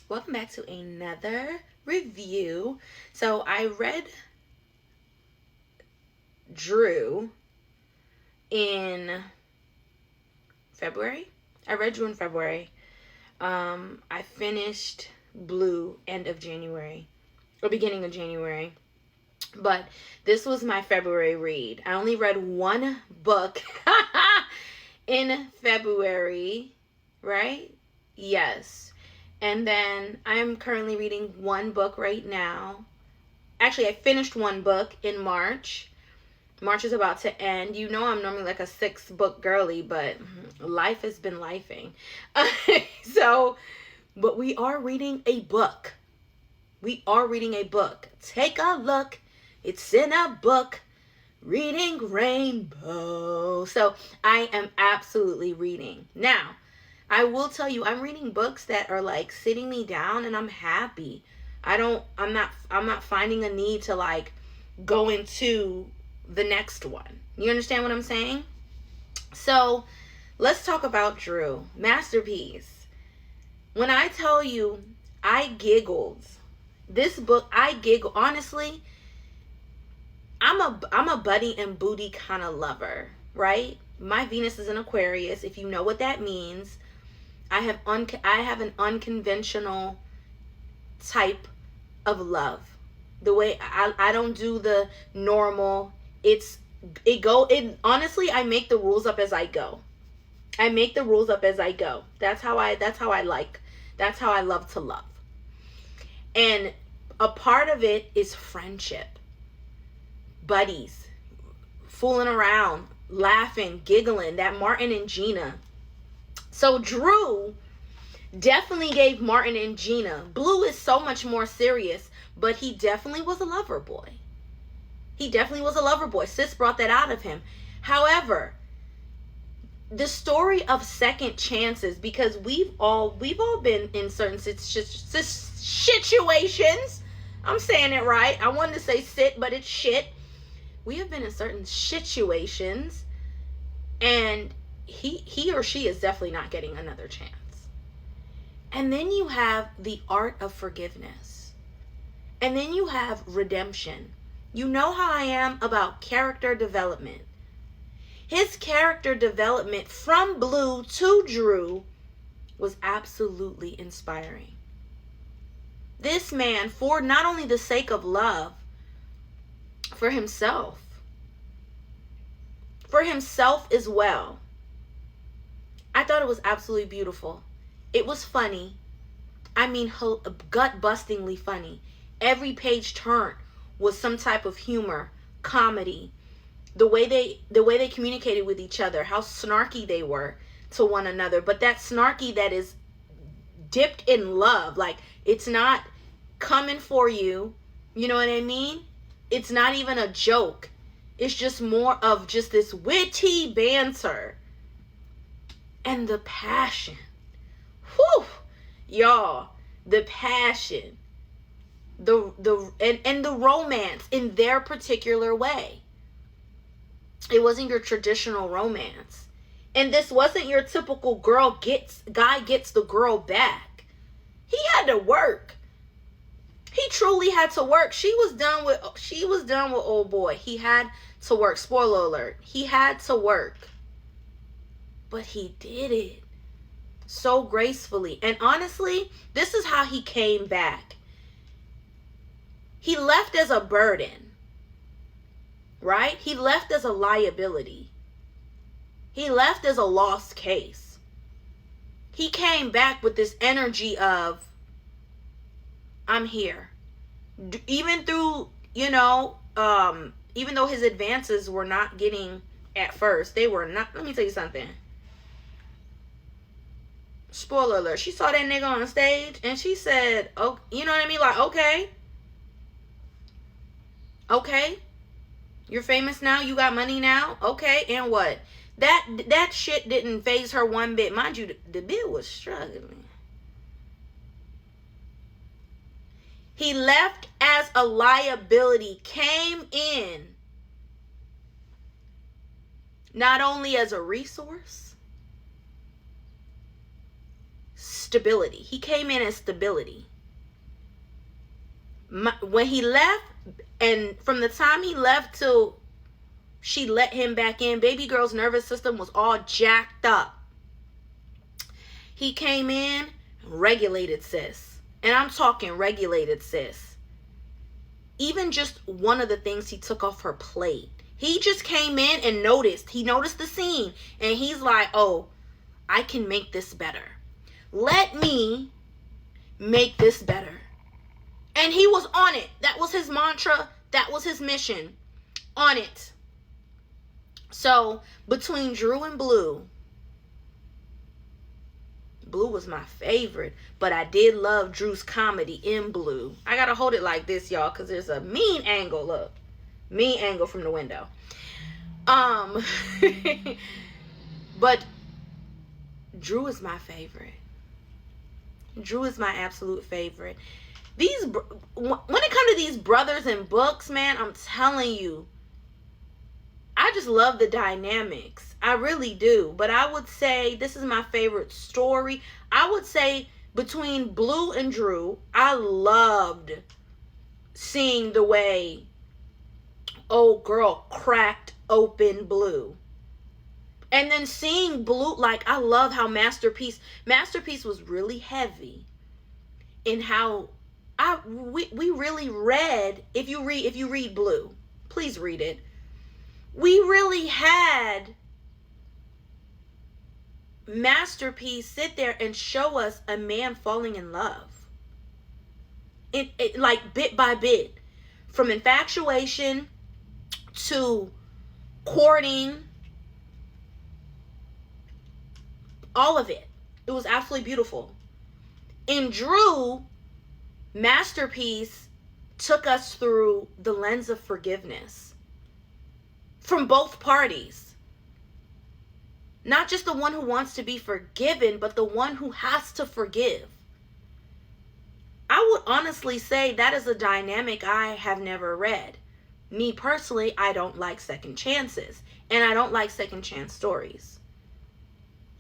Welcome back to another review. So I read Dreu in February. I read Dreu in February. I finished Blue end of January or beginning of January. But this was my February read. I only read one book in February, right? Yes. And then I'm currently reading one book right now. Actually, I finished one book in March. March is about to end. You know I'm normally like a 6-book girly, but life has been lifing. But we are reading a book. We are reading a book. Take a look. It's in a book. Reading Rainbow. So I am absolutely reading. Now, I will tell you, I'm reading books that are like sitting me down and I'm happy. I'm not finding a need to like go into the next one. You understand what I'm saying? So let's talk about Dreu. Masterpiece. When I tell you I giggled, this book, I giggle. Honestly, I'm a buddy and booty kind of lover, right? My Venus is in Aquarius, if you know what that means. I have an unconventional type of love. The way I don't do the normal. Honestly, I make the rules up as I go. I make the rules up as I go. That's how I love to love. And a part of it is friendship. Buddies, fooling around, laughing, giggling, that Martin and Gina. So Dreu definitely gave Martin and Gina. Blue is so much more serious, but he definitely was a lover boy. He definitely was a lover boy. Sis brought that out of him. However, the story of second chances, because we've all been in certain situations. I'm saying it right. I wanted to say sit, but it's shit. We have been in certain situations, and he or she is definitely not getting another chance. And then you have the art of forgiveness. And then you have redemption. You know how I am about character development. His character development from Blue to Dreu was absolutely inspiring. This man, for not only the sake of love, for himself as well. I thought it was absolutely beautiful. It was funny. I mean, gut-bustingly funny. Every page turn was some type of humor, comedy. The way they communicated with each other, how snarky they were to one another, but that snarky that is dipped in love. Like, it's not coming for you. You know what I mean? It's not even a joke. It's just more of just this witty banter. And the passion. Whew, y'all, the passion, and the romance in their particular way. It wasn't your traditional romance, and this wasn't your typical guy gets the girl back. He had to work. He truly had to work. She was done with old boy. He had to work. Spoiler alert. He had to work, but he did it so gracefully. And honestly, this is how he came back. He left as a burden, right? He left as a liability. He left as a lost case. He came back with this energy of, I'm here. Even through, even though his advances were not getting at first, they were not. Let me tell you something. Spoiler alert, she saw that nigga on stage and she said, oh, you know what I mean? Like, okay, you're famous now, you got money now, okay, and what? That shit didn't faze her one bit. Mind you, the bill was struggling. He left as a liability, came in not only as a resource, stability. He came in as stability. When he left, and from the time he left till she let him back in, baby girl's nervous system was all jacked up. He came in, regulated, sis. And I'm talking regulated, sis. Even just one of the things he took off her plate. He just came in and noticed. He noticed the scene. And he's like, oh, I can make this better. Let me make this better. And he was on it. That was his mantra. That was his mission. On it. So, between Dreu and Blue, Blue was my favorite, but I did love Drew's comedy in Blue. I gotta hold it like this, y'all, because there's a mean angle. Look, mean angle from the window. But Dreu is my favorite. Dreu is my absolute favorite. When it comes to these brothers and books, man, I'm telling you, I just love the dynamics. I really do. But I would say this is my favorite story. I would say between Blue and Dreu, I loved seeing the way old girl cracked open Blue. And then seeing Blue, like, I love how Masterpiece was really heavy in how we really read, if you read Blue, please read it. We really had Masterpiece sit there and show us a man falling in love. It like bit by bit. From infatuation to courting. All of it. It was absolutely beautiful. In Dreu, Masterpiece took us through the lens of forgiveness. From both parties. Not just the one who wants to be forgiven, but the one who has to forgive. I would honestly say that is a dynamic I have never read. Me personally, I don't like second chances. And I don't like second chance stories.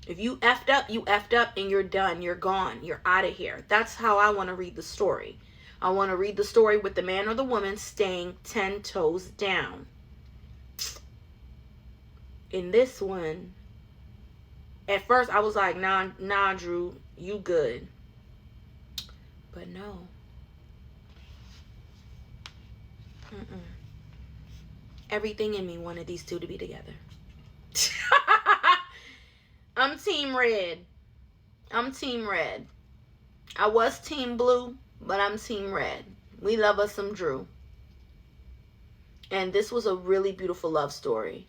If you effed up and you're done. You're gone. You're out of here. That's how I want to read the story. I want to read the story with the man or the woman staying 10 toes down. In this one, at first I was like, nah, Dreu, you good. But no. Everything in me wanted these two to be together. I'm Team Red. I'm Team Red. I was Team Blue, but I'm Team Red. We love us some Dreu. And this was a really beautiful love story.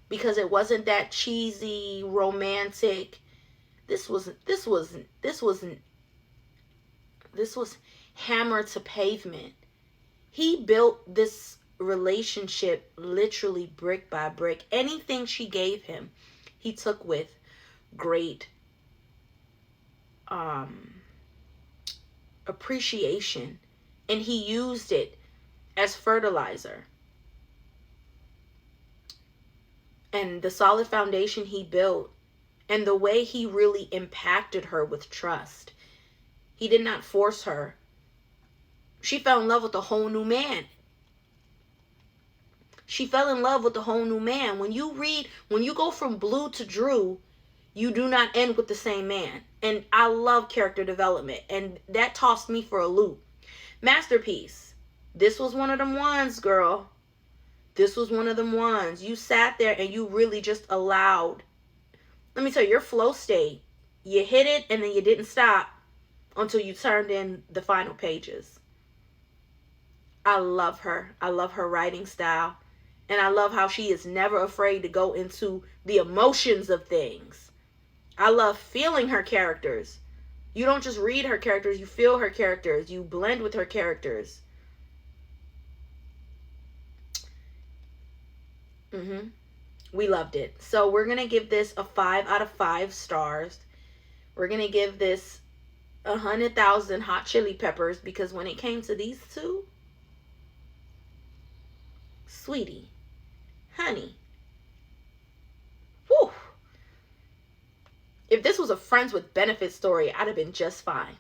Because it wasn't that cheesy, romantic. This was hammer to pavement. He built this relationship literally brick by brick. Anything she gave him, he took with great appreciation, and he used it as fertilizer. And the solid foundation he built, and the way he really impacted her with trust. He did not force her. She fell in love with a whole new man. She fell in love with a whole new man. When you go from Blue to Dreu, you do not end with the same man. And I love character development. And that tossed me for a loop. Masterpiece. This was one of them ones, girl. This was one of them ones. You sat there and you really just allowed. Let me tell you, your flow state. You hit it and then you didn't stop until you turned in the final pages. I love her. I love her writing style. And I love how she is never afraid to go into the emotions of things. I love feeling her characters. You don't just read her characters, you feel her characters. You blend with her characters. We loved it. So we're going to give this a 5 out of 5 stars. We're going to give this 100,000 hot chili peppers because when it came to these two, sweetie, honey, whew, If this was a friends with benefits story, I'd have been just fine.